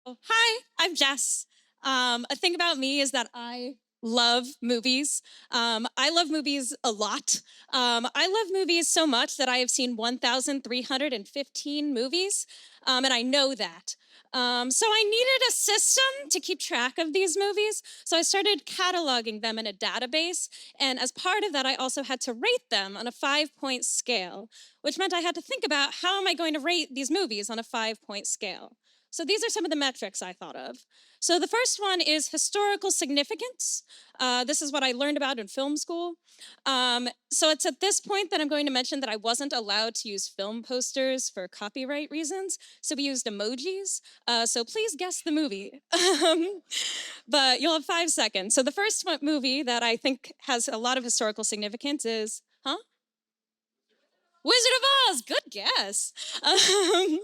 Hi, I'm Jess. A thing about me is that I love movies. I love movies a lot. I love movies so much that I have seen 1,315 movies, and I know that. So I needed a system to keep track of these movies. So I started cataloging them in a database. And as part of that, I also had to rate them on a 5 point scale, which meant I had to think about how am I going to rate these movies on a 5 point scale. So these are some of the metrics I thought of. So the first one is historical significance. This is what I learned about in film school. So it's at this point that I'm going to mention that I wasn't allowed to use film posters for copyright reasons. So we used emojis. So please guess the movie. But you'll have 5 seconds. So the first movie that I think has a lot of historical significance is, huh? Wizard of Oz, good guess. Um,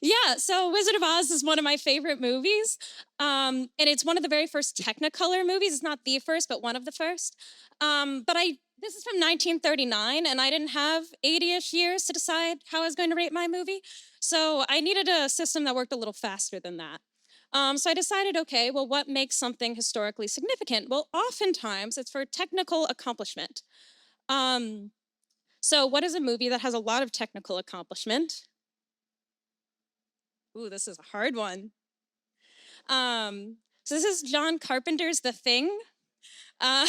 yeah, so Wizard of Oz is one of my favorite movies. And it's one of the very first Technicolor movies. It's not the first, but one of the first. This is from 1939, and I didn't have 80-ish years to decide how I was going to rate my movie. So I needed a system that worked a little faster than that. So I decided, okay, well, what makes something historically significant? Well, oftentimes it's for technical accomplishment. So, what is a movie that has a lot of technical accomplishment? Ooh, this is a hard one. So this is John Carpenter's The Thing. Um,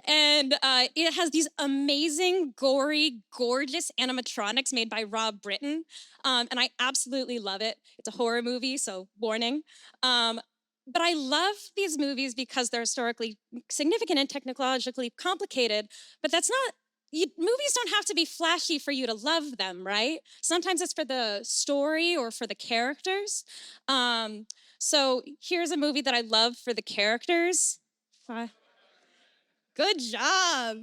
and it has these amazing, gory, gorgeous animatronics made by Rob Britton. And I absolutely love it. It's a horror movie, so warning. Um, but I love these movies because they're historically significant and technologically complicated. But that's not, movies don't have to be flashy for you to love them, right? Sometimes it's for the story or for the characters. So here's a movie that I love for the characters. Good job.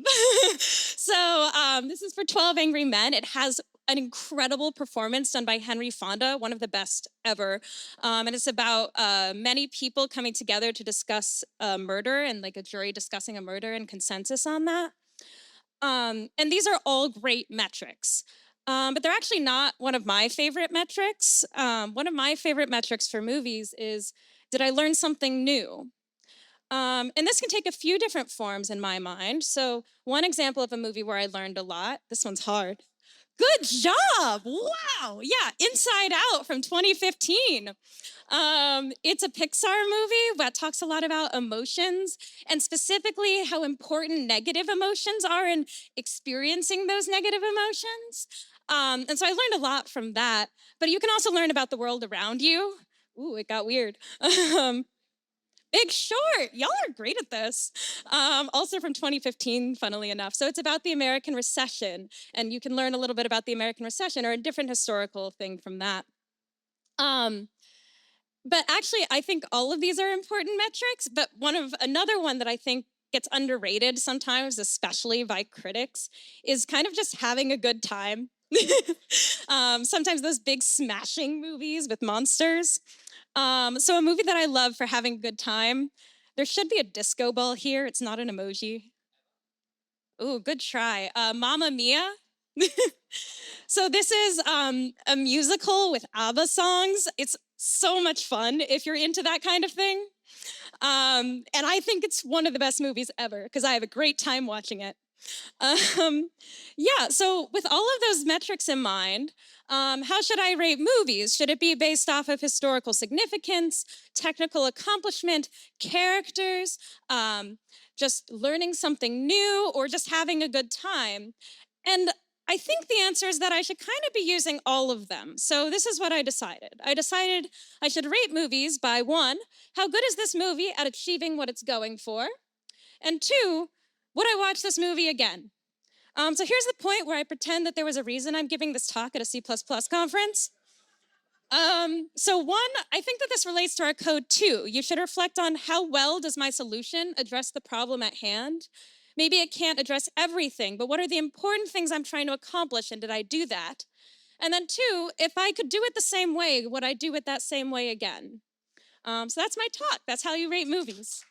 This is for 12 Angry Men. It has an incredible performance done by Henry Fonda, one of the best ever. And it's about many people coming together to discuss a murder and like a jury discussing a murder and consensus on that. And these are all great metrics. But they're actually not one of my favorite metrics. One of my favorite metrics for movies is, did I learn something new? And this can take a few different forms in my mind. So, one example of a movie where I learned a lot, this one's hard. Good job! Wow! Yeah, Inside Out from 2015. It's a Pixar movie that talks a lot about emotions and specifically how important negative emotions are in experiencing those negative emotions. And so I learned a lot from that. But you can also learn about the world around you. Ooh, it got weird. Big Short. Y'all are great at this. Also from 2015, funnily enough. So it's about the American recession, and you can learn a little bit about the American recession or a different historical thing from that. Um, but actually, I think all of these are important metrics. But another one that I think gets underrated sometimes, especially by critics, is kind of just having a good time. Sometimes those big smashing movies with monsters. So a movie that I love for having a good time. There should be a disco ball here. It's not an emoji. Ooh, good try. Mamma Mia. So this is a musical with ABBA songs. It's so much fun if you're into that kind of thing. And I think it's one of the best movies ever because I have a great time watching it. Um, yeah, so with all of those metrics in mind, how should I rate movies? Should it be based off of historical significance, technical accomplishment, characters, just learning something new, or just having a good time? And I think the answer is that I should kind of be using all of them. So this is what I decided. I decided I should rate movies by one, how good is this movie at achieving what it's going for? And two, would I watch this movie again? So here's the point where I pretend that there was a reason I'm giving this talk at a C++ conference. So one, I think that this relates to our code too. You should reflect on how well does my solution address the problem at hand? Maybe it can't address everything, but what are the important things I'm trying to accomplish, and did I do that? And then two, if I could do it the same way, would I do it that same way again? So that's my talk. That's how you rate movies.